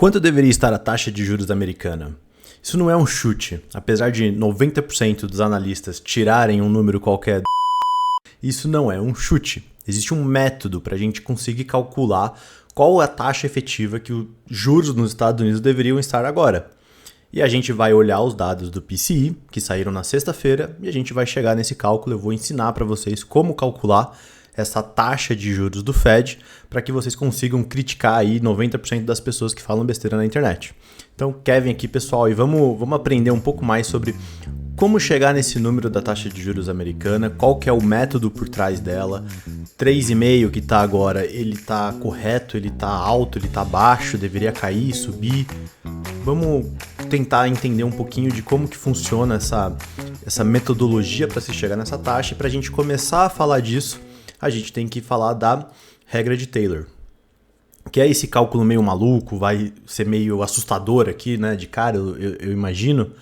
Quanto deveria estar a taxa de juros americana? Isso não é um chute. Apesar de 90% dos analistas tirarem um número qualquer, isso não é um chute. Existe um método para a gente conseguir calcular qual é a taxa efetiva que os juros nos Estados Unidos deveriam estar agora. E a gente vai olhar os dados do PCI, que saíram na sexta-feira, e a gente vai chegar nesse cálculo. Eu vou ensinar para vocês como calcular essa taxa de juros do Fed para que vocês consigam criticar aí 90% das pessoas que falam besteira na internet. Então, Kevin aqui, pessoal, e vamos aprender um pouco mais sobre como chegar nesse número da taxa de juros americana, qual que é o método por trás dela, 3,5 que está agora, ele está correto, ele está alto, ele está baixo, deveria cair, subir. Vamos tentar entender um pouquinho de como que funciona essa metodologia para se chegar nessa taxa, e para a gente começar a falar disso, a gente tem que falar da regra de Taylor, que é esse cálculo meio maluco, vai ser meio assustador aqui, né, de cara, eu imagino,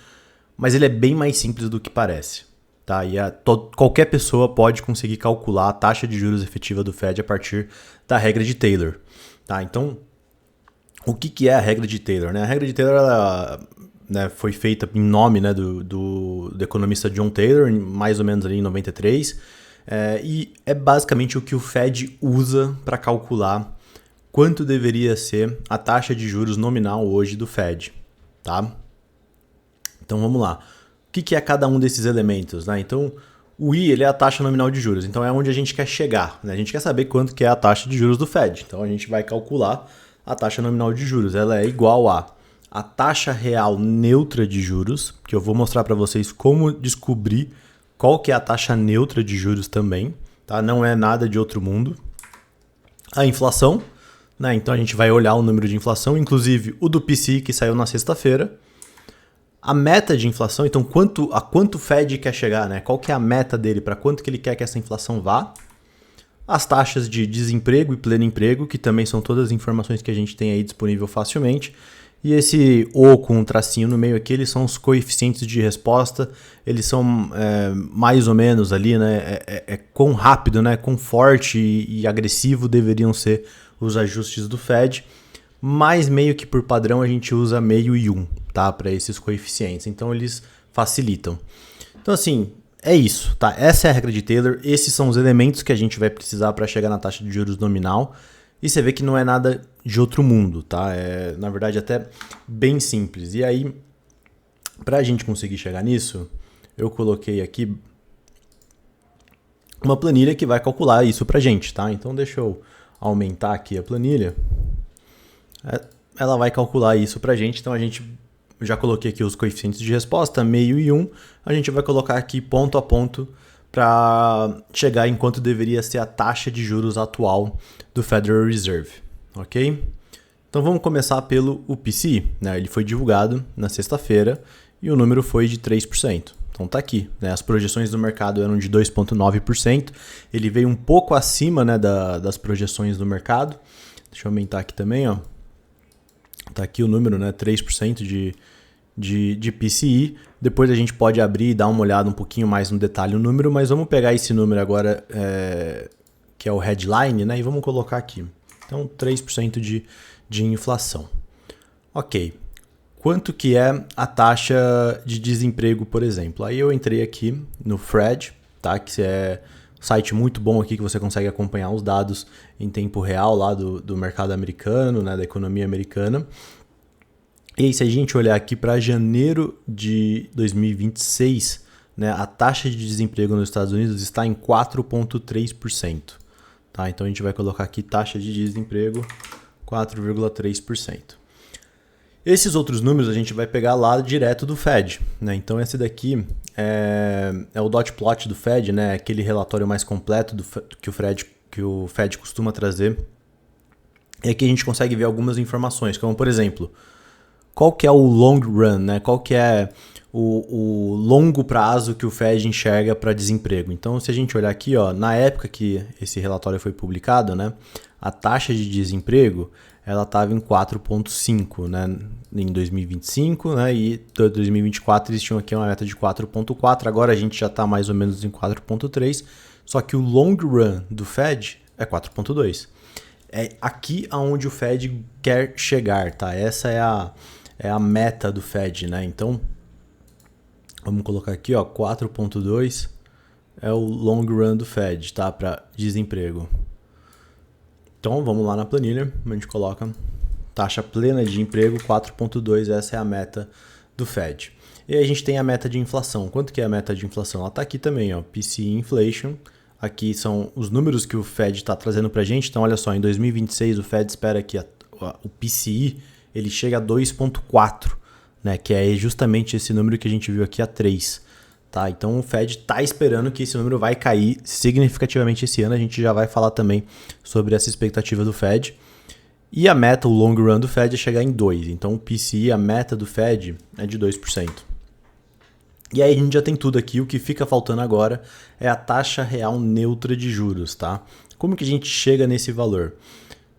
mas ele é bem mais simples do que parece, tá? E qualquer pessoa pode conseguir calcular a taxa de juros efetiva do Fed a partir da regra de Taylor, tá? Então, o que é a regra de Taylor, né? A regra de Taylor ela, né, foi feita em nome, né, do economista John Taylor, mais ou menos ali em 93, e é basicamente o que o Fed usa para calcular quanto deveria ser a taxa de juros nominal hoje do Fed, tá? Então vamos lá. O que é cada um desses elementos, né? Então o I ele é a taxa nominal de juros, então é onde a gente quer chegar, né? A gente quer saber quanto que é a taxa de juros do Fed, então a gente vai calcular a taxa nominal de juros. Ela é igual a taxa real neutra de juros, que eu vou mostrar para vocês como descobrir qual que é a taxa neutra de juros também, tá? Não é nada de outro mundo. A inflação, né? Então a gente vai olhar o número de inflação, inclusive o do PCI que saiu na sexta-feira. A meta de inflação, então quanto o Fed quer chegar, né? Qual que é a meta dele, para quanto que ele quer que essa inflação vá. As taxas de desemprego e pleno emprego, que também são todas as informações que a gente tem aí disponível facilmente. E esse O com um tracinho no meio aqui, eles são os coeficientes de resposta, eles são mais ou menos ali, né? Quão rápido, né? Quão forte e agressivo deveriam ser os ajustes do Fed, mas meio que por padrão a gente usa meio e 1, tá? Para esses coeficientes, então eles facilitam. Então assim, é isso, tá? Essa é a regra de Taylor, esses são os elementos que a gente vai precisar para chegar na taxa de juros nominal. E você vê que não é nada de outro mundo, tá? É, na verdade, até bem simples. E aí, para a gente conseguir chegar nisso, eu coloquei aqui uma planilha que vai calcular isso pra gente, tá? Então, deixa eu aumentar aqui a planilha. Ela vai calcular isso pra gente. Então, a gente já coloquei aqui os coeficientes de resposta, meio e 1. A gente vai colocar aqui ponto a ponto para chegar em quanto deveria ser a taxa de juros atual do Federal Reserve, ok? Então vamos começar pelo PCI, né? Ele foi divulgado na sexta-feira e o número foi de 3%. Então tá aqui, né? As projeções do mercado eram de 2,9%, ele veio um pouco acima, né, das projeções do mercado. Deixa eu aumentar aqui também, ó. Tá aqui o número, né? 3% de PCI. Depois a gente pode abrir e dar uma olhada um pouquinho mais no detalhe no número, mas vamos pegar esse número agora, que é o headline, né, e vamos colocar aqui. Então, 3% de inflação. Ok. Quanto que é a taxa de desemprego, por exemplo? Aí eu entrei aqui no Fred, tá, que é um site muito bom aqui que você consegue acompanhar os dados em tempo real lá do mercado americano, né, da economia americana. E aí, se a gente olhar aqui para janeiro de 2026, né, a taxa de desemprego nos Estados Unidos está em 4,3%. Tá? Então a gente vai colocar aqui taxa de desemprego 4,3%. Esses outros números a gente vai pegar lá direto do Fed, né? Então esse daqui é o dot plot do Fed, né? Aquele relatório mais completo que o Fed costuma trazer. E aqui a gente consegue ver algumas informações, como por exemplo, qual que é o long run, né? Qual que é o longo prazo que o Fed enxerga para desemprego. Então, se a gente olhar aqui, ó, na época que esse relatório foi publicado, né, a taxa de desemprego ela estava em 4,5, né, em 2025, né, e em 2024 eles tinham aqui uma meta de 4,4, agora a gente já está mais ou menos em 4,3, só que o long run do Fed é 4,2. É aqui aonde o Fed quer chegar, tá? Essa é a meta do Fed, né? Então, vamos colocar aqui, ó, 4.2 é o long run do Fed, tá? Para desemprego. Então, vamos lá na planilha, a gente coloca taxa plena de emprego 4.2, essa é a meta do Fed. E aí a gente tem a meta de inflação. Quanto que é a meta de inflação? Ela está aqui também, ó, PCE Inflation. Aqui são os números que o Fed está trazendo para a gente. Então, olha só, em 2026 o Fed espera que o PCE ele chegue a 2.4, né, que é justamente esse número que a gente viu aqui a 3. Tá? Então, o Fed está esperando que esse número vai cair significativamente esse ano. A gente já vai falar também sobre essa expectativa do Fed. E a meta, o long run do Fed é chegar em 2. Então, o PCE, a meta do Fed é de 2%. E aí a gente já tem tudo aqui, o que fica faltando agora é a taxa real neutra de juros, tá? Como que a gente chega nesse valor?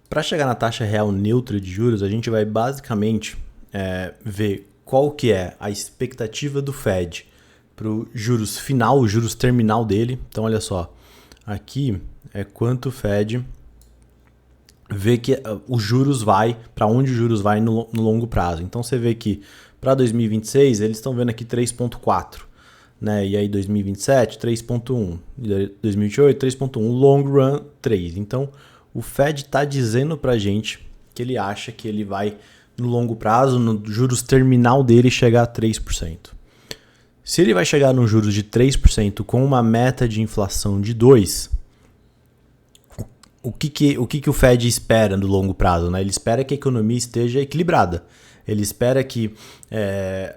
Para chegar na taxa real neutra de juros, a gente vai basicamente ver qual que é a expectativa do Fed para o juros final, o juros terminal dele. Então olha só, aqui é quanto o Fed vê que os juros vai, para onde os juros vai no longo prazo. Então você vê que para 2026, eles estão vendo aqui 3.4, né? E aí 2027, 3.1, 2028, 3.1, long run 3. Então, o Fed está dizendo para a gente que ele acha que ele vai, no longo prazo, no juros terminal dele, chegar a 3%. Se ele vai chegar no juros de 3% com uma meta de inflação de 2%, o que o Fed espera no longo prazo, né? Ele espera que a economia esteja equilibrada. Ele espera que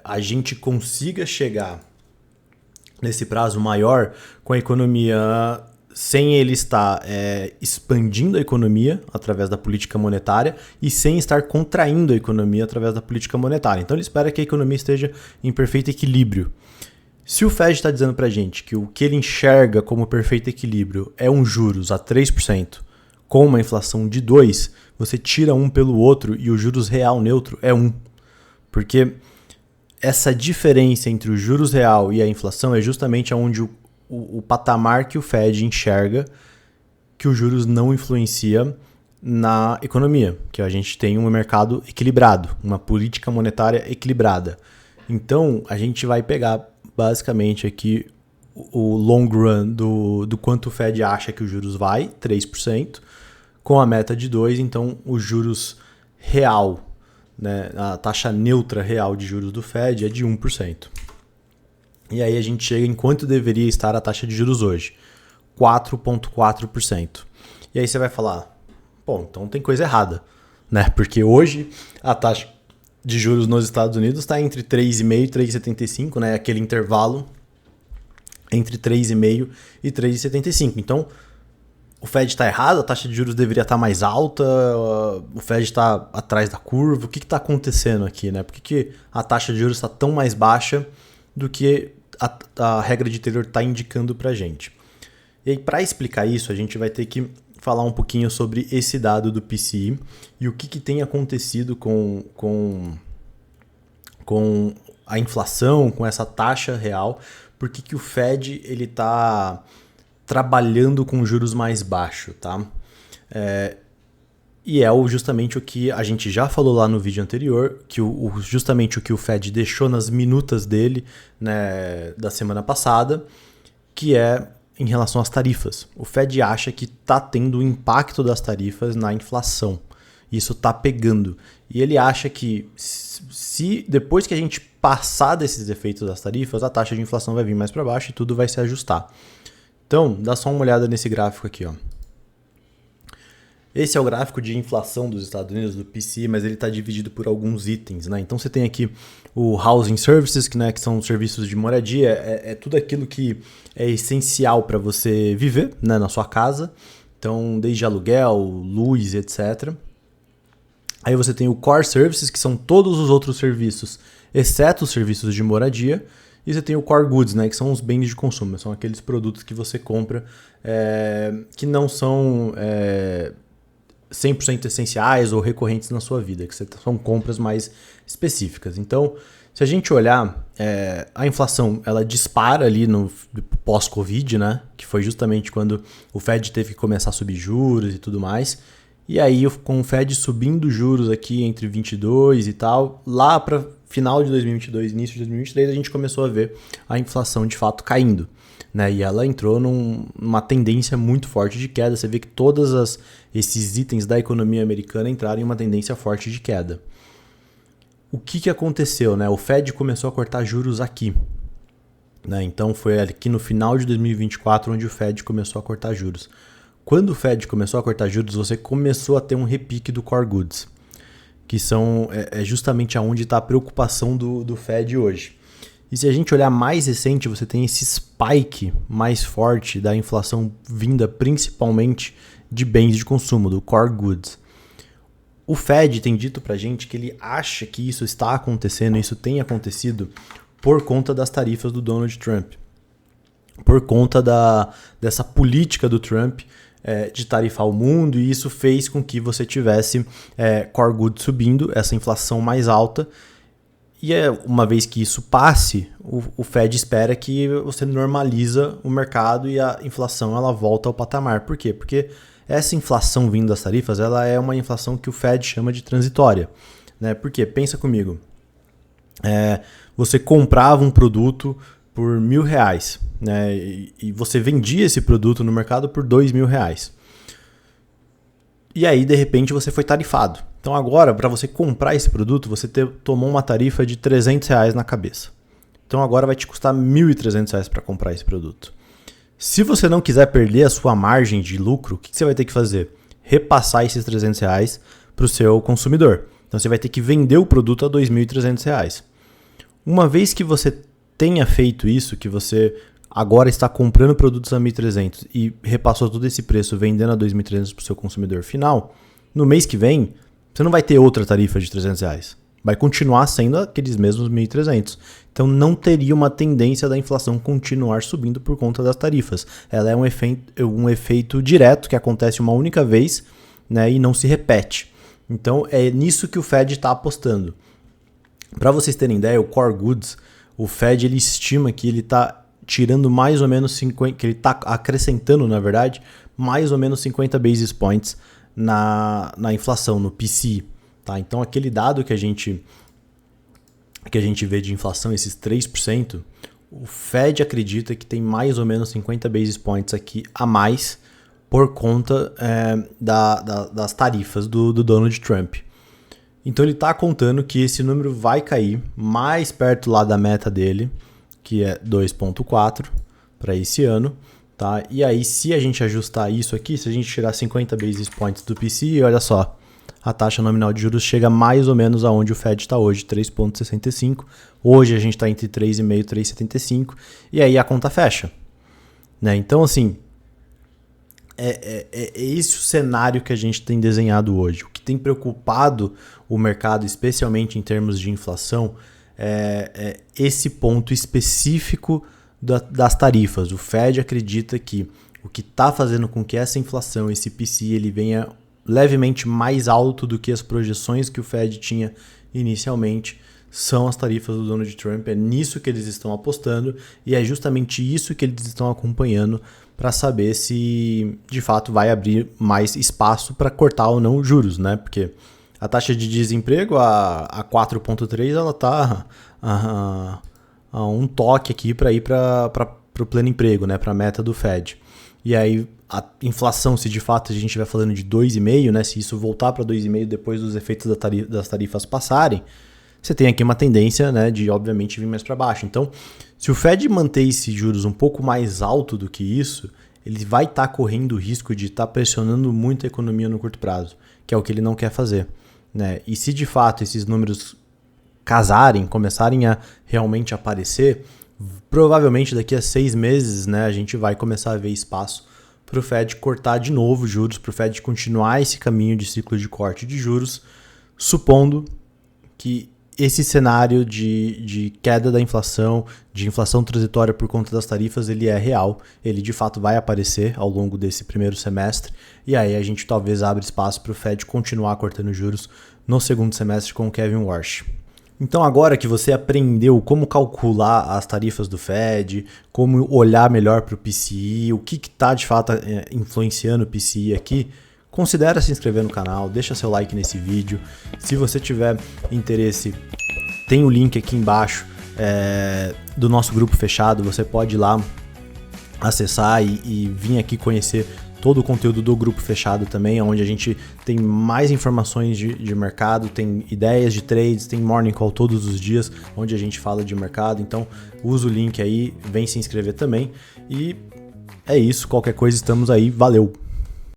a gente consiga chegar nesse prazo maior com a economia sem ele estar expandindo a economia através da política monetária e sem estar contraindo a economia através da política monetária. Então ele espera que a economia esteja em perfeito equilíbrio. Se o Fed está dizendo para a gente que o que ele enxerga como perfeito equilíbrio é um juros a 3%, com uma inflação de 2%, você tira um pelo outro e o juros real neutro é 1%. Porque essa diferença entre o juros real e a inflação é justamente onde o patamar que o Fed enxerga que o juros não influencia na economia, que a gente tem um mercado equilibrado, uma política monetária equilibrada. Então, a gente vai pegar basicamente aqui o long run do quanto o Fed acha que o juros vai, 3%, com a meta de 2%, então o juros real, né, a taxa neutra real de juros do Fed é de 1%. E aí a gente chega em quanto deveria estar a taxa de juros hoje, 4,4%. E aí você vai falar, pô, então tem coisa errada, né? Porque hoje a taxa de juros nos Estados Unidos está entre 3,5% e 3,75%, né? Aquele intervalo entre 3,5% e 3,75%. Então, o Fed está errado, a taxa de juros deveria estar mais alta, o Fed está atrás da curva, o que está acontecendo aqui, né? Por que a taxa de juros está tão mais baixa do que a regra de Taylor está indicando para a gente? E aí, para explicar isso, a gente vai ter que falar um pouquinho sobre esse dado do PCE e o que tem acontecido com a inflação, com essa taxa real, por que o Fed está trabalhando com juros mais baixos, tá? E é justamente o que a gente já falou lá no vídeo anterior, que justamente o que o Fed deixou nas minutas dele, né, da semana passada, que é em relação às tarifas. O Fed acha que está tendo o impacto das tarifas na inflação. Isso está pegando. E ele acha que se depois que a gente passar desses efeitos das tarifas, a taxa de inflação vai vir mais para baixo e tudo vai se ajustar. Então, dá só uma olhada nesse gráfico aqui, ó. Esse é o gráfico de inflação dos Estados Unidos, do PCE, mas ele está dividido por alguns itens, né? Então você tem aqui o Housing Services, que são serviços de moradia, é tudo aquilo que é essencial para você viver, né, na sua casa. Então, desde aluguel, luz, etc. Aí você tem o Core Services, que são todos os outros serviços, exceto os serviços de moradia. E você tem o Core Goods, né, que são os bens de consumo, são aqueles produtos que você compra que não são 100% essenciais ou recorrentes na sua vida, que são compras mais específicas. Então, se a gente olhar, a inflação ela dispara ali no pós-Covid, né, que foi justamente quando o Fed teve que começar a subir juros e tudo mais. E aí, com o Fed subindo juros aqui entre 22 e tal, lá para final de 2022, início de 2023, a gente começou a ver a inflação de fato caindo, né? E ela entrou numa tendência muito forte de queda. Você vê que todos esses itens da economia americana entraram em uma tendência forte de queda. O que aconteceu, né? O Fed começou a cortar juros aqui, né? Então foi aqui no final de 2024 onde o Fed começou a cortar juros. Quando o Fed começou a cortar juros, você começou a ter um repique do core goods, que é justamente aonde está a preocupação do Fed hoje. E se a gente olhar mais recente, você tem esse spike mais forte da inflação vinda principalmente de bens de consumo, do core goods. O Fed tem dito pra gente que ele acha que isso está acontecendo, isso tem acontecido por conta das tarifas do Donald Trump. Por conta dessa política do Trump de tarifar o mundo, e isso fez com que você tivesse core goods subindo, essa inflação mais alta. E uma vez que isso passe, o Fed espera que você normaliza o mercado e a inflação ela volta ao patamar. Por quê? Porque essa inflação vindo das tarifas ela é uma inflação que o Fed chama de transitória, né? Porque, pensa comigo, você comprava um produto por R$1.000, né? E você vendia esse produto no mercado por R$2.000. E aí, de repente, você foi tarifado. Então agora, para você comprar esse produto, você tomou uma tarifa de R$300 na cabeça. Então agora vai te custar R$1.300 para comprar esse produto. Se você não quiser perder a sua margem de lucro, o que você vai ter que fazer? Repassar esses R$300 para o seu consumidor. Então você vai ter que vender o produto a R$2.300. Uma vez que você tenha feito isso, que você agora está comprando produtos a R$1.300 e repassou todo esse preço vendendo a R$2.300 para o seu consumidor final, no mês que vem, você não vai ter outra tarifa de R$300. Vai continuar sendo aqueles mesmos 1.300. Então não teria uma tendência da inflação continuar subindo por conta das tarifas. Ela é um efeito direto que acontece uma única vez, né, e não se repete. Então é nisso que o Fed está apostando. Para vocês terem ideia, o core goods, o Fed ele estima que ele está tirando mais ou menos 50, que ele está acrescentando, na verdade, mais ou menos 50 basis points na inflação, no PCE. Tá? Então aquele dado que a gente vê de inflação, esses 3%, o Fed acredita que tem mais ou menos 50 basis points aqui a mais por conta das tarifas do Donald Trump. Então ele está contando que esse número vai cair mais perto lá da meta dele, que é 2,4 para esse ano. Tá? E aí se a gente ajustar isso aqui, se a gente tirar 50 basis points do PCE, olha só, a taxa nominal de juros chega mais ou menos aonde o Fed está hoje, 3,65. Hoje a gente está entre 3,5 e 3,75. E aí a conta fecha. Né? Então, assim, é esse o cenário que a gente tem desenhado hoje. O que tem preocupado o mercado, especialmente em termos de inflação, é esse ponto específico das tarifas. O Fed acredita que o que está fazendo com que essa inflação, esse PCE, ele venha levemente mais alto do que as projeções que o Fed tinha inicialmente, são as tarifas do Donald Trump. É nisso que eles estão apostando e é justamente isso que eles estão acompanhando para saber se de fato vai abrir mais espaço para cortar ou não os juros, né? Porque a taxa de desemprego, a 4,3, ela está a um toque aqui para ir para o pleno emprego, né? Para a meta do Fed. E aí a inflação, se de fato a gente estiver falando de 2,5, né, se isso voltar para 2,5 depois dos efeitos das tarifas passarem, você tem aqui uma tendência, né, de obviamente vir mais para baixo. Então, se o Fed manter esses juros um pouco mais alto do que isso, ele vai estar correndo o risco de estar pressionando muito a economia no curto prazo, que é o que ele não quer fazer. Né? E se de fato esses números casarem, começarem a realmente aparecer, provavelmente daqui a 6 meses, né, a gente vai começar a ver espaço para o Fed cortar de novo juros, para o Fed continuar esse caminho de ciclo de corte de juros, supondo que esse cenário de queda da inflação, de inflação transitória por conta das tarifas, ele é real, ele de fato vai aparecer ao longo desse primeiro semestre, e aí a gente talvez abra espaço para o Fed continuar cortando juros no segundo semestre com o Kevin Warsh. Então agora que você aprendeu como calcular as tarifas do Fed, como olhar melhor para o PCE, o que está de fato influenciando o PCE aqui, considera se inscrever no canal, deixa seu like nesse vídeo. Se você tiver interesse, tem o link aqui embaixo do nosso grupo fechado, você pode ir lá acessar e vir aqui conhecer todo o conteúdo do grupo fechado também, onde a gente tem mais informações de mercado, tem ideias de trades, tem morning call todos os dias, onde a gente fala de mercado. Então usa o link aí, vem se inscrever também. E é isso, qualquer coisa estamos aí, valeu!